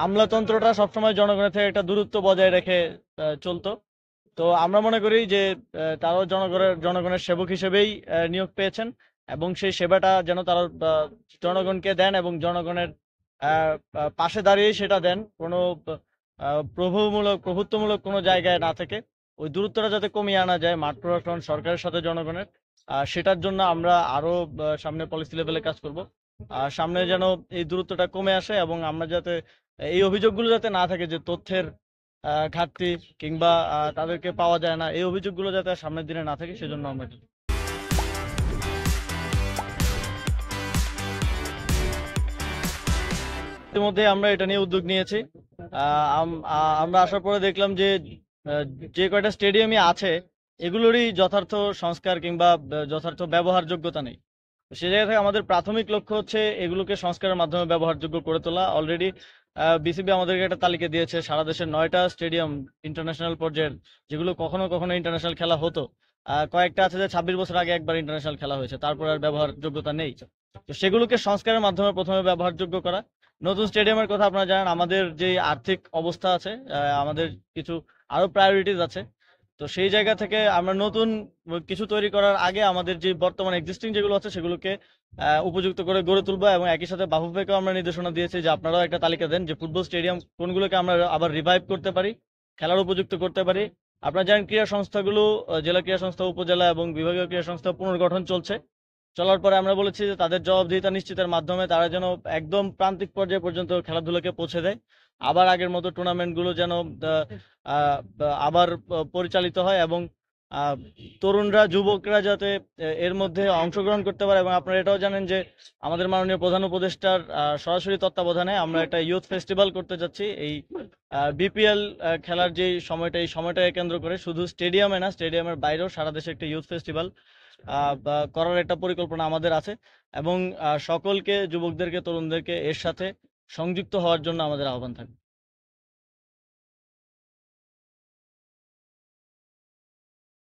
আমলাতন্ত্রটা সবসময় জনগণের থেকে একটা দূরত্ব বজায় রেখে চলতো। তো আমরা মনে করি যে তারাও জনগণের সেবক হিসেবেই নিয়োগ পেয়েছেন, এবং সেই সেবাটা যেন তারা জনগণকে দেন এবং জনগণের পাশে দাঁড়িয়ে সেটা দেন, কোনো প্রভুত্বমূলক কোনো জায়গায় না থেকে ওই দূরত্বটা যাতে কমিয়ে আনা যায় মাঠ প্রশাসন সরকারের সাথে জনগণের। সেটার জন্য আমরা আরো সামনে পলিসি লেভেলে কাজ করব। সামনে যেন এই দূরত্বটা কমে আসে এবং আমরা যাতে এই অভিযোগগুলো যাতে না থাকে যে তথ্যের ঘাটতি কিংবা তাদেরকে পাওয়া যায় না, এই অভিযোগগুলো যাতে আর সামনের দিনে না থাকে সেজন্য আমরা ইতিমধ্যে আমরা এটা নিয়ে উদ্যোগ নিয়েছি। আমরা আসার পরে দেখলাম যে আহ, যে কয়টা স্টেডিয়ামই আছে এগুলোরই যথার্থ সংস্কার কিংবা যথার্থ ব্যবহারযোগ্যতা নেই। সে জায়গা থেকে আমাদের প্রাথমিক লক্ষ্য হচ্ছে এগুলোকে সংস্কারের মাধ্যমে ব্যবহারযোগ্য করে তোলা। অলরেডি বিসিবি আমাদেরকে একটা তালিকা দিয়েছে সারা দেশের 9টা স্টেডিয়াম ইন্টারন্যাশনাল পর্যায়ের, যেগুলো কখনো কখনো ইন্টারন্যাশনাল খেলা হতো। কয়েকটা আছে যে 26 বছর আগে একবার ইন্টারন্যাশনাল খেলা হয়েছে, তারপর আর ব্যবহারযোগ্যতা নেই। তো সেগুলোকে সংস্কারের মাধ্যমে প্রথমে ব্যবহারযোগ্য করা। নতুন স্টেডিয়ামের কথা আপনারা জানেন, আমাদের যে আর্থিক অবস্থা আছে, আমাদের কিছু আরো প্রায়োরিটিজ আছে। তো সেই জায়গা থেকে আমরা নতুন কিছু তৈরি করার আগে আমাদের যে বর্তমান এক্সিস্টিং যেগুলো আছে সেগুলোকে উপযুক্ত করে গড়ে তুলবো, এবং একই সাথে বাফুফেকেও আমরা নির্দেশনা দিয়েছি যে আপনারাও একটা তালিকা দেন যে ফুটবল স্টেডিয়াম কোনগুলোকে আমরা আবার রিভাইভ করতে পারি, খেলার উপযুক্ত করতে পারি। আপনারা জানেন ক্রীড়া সংস্থাগুলো জেলা ক্রীড়া সংস্থা, উপজেলা এবং বিভাগীয় ক্রীড়া সংস্থা পুনর্গঠন চলছে। চলার পরে আমরা বলেছি যে তাদের জবাবদিহিতা নিশ্চিতের মাধ্যমে তারা যেন একদম প্রান্তিক পর্যায়ে পর্যন্ত খেলাধুলাকে পৌঁছে দেয়, আবার আগের মতো টুর্নামেন্ট গুলো যেন আবার পরিচালিত হয়, এবং আহ, তরুণরা যুবকরা যাতে এর মধ্যে অংশগ্রহণ করতে পারে। এবং আপনারা এটাও জানেন যে আমাদের মাননীয় প্রধান উপদেষ্টার সরাসরি তত্ত্বাবধানে আমরা একটা ইউথ ফেস্টিভ্যাল করতে যাচ্ছি। এই বিপিএল খেলার যে সময়টা, এই সময়টাকে কেন্দ্র করে শুধু স্টেডিয়ামে না, স্টেডিয়ামের বাইরেও সারা দেশে একটা ইউথ ফেস্টিভ্যাল করার একটা পরিকল্পনা আমাদের আছে। এবং সকলকে, যুবকদেরকে, তরুণদেরকে এর সাথে সংযুক্ত হওয়ার জন্য আমাদের আহ্বান থাকবে।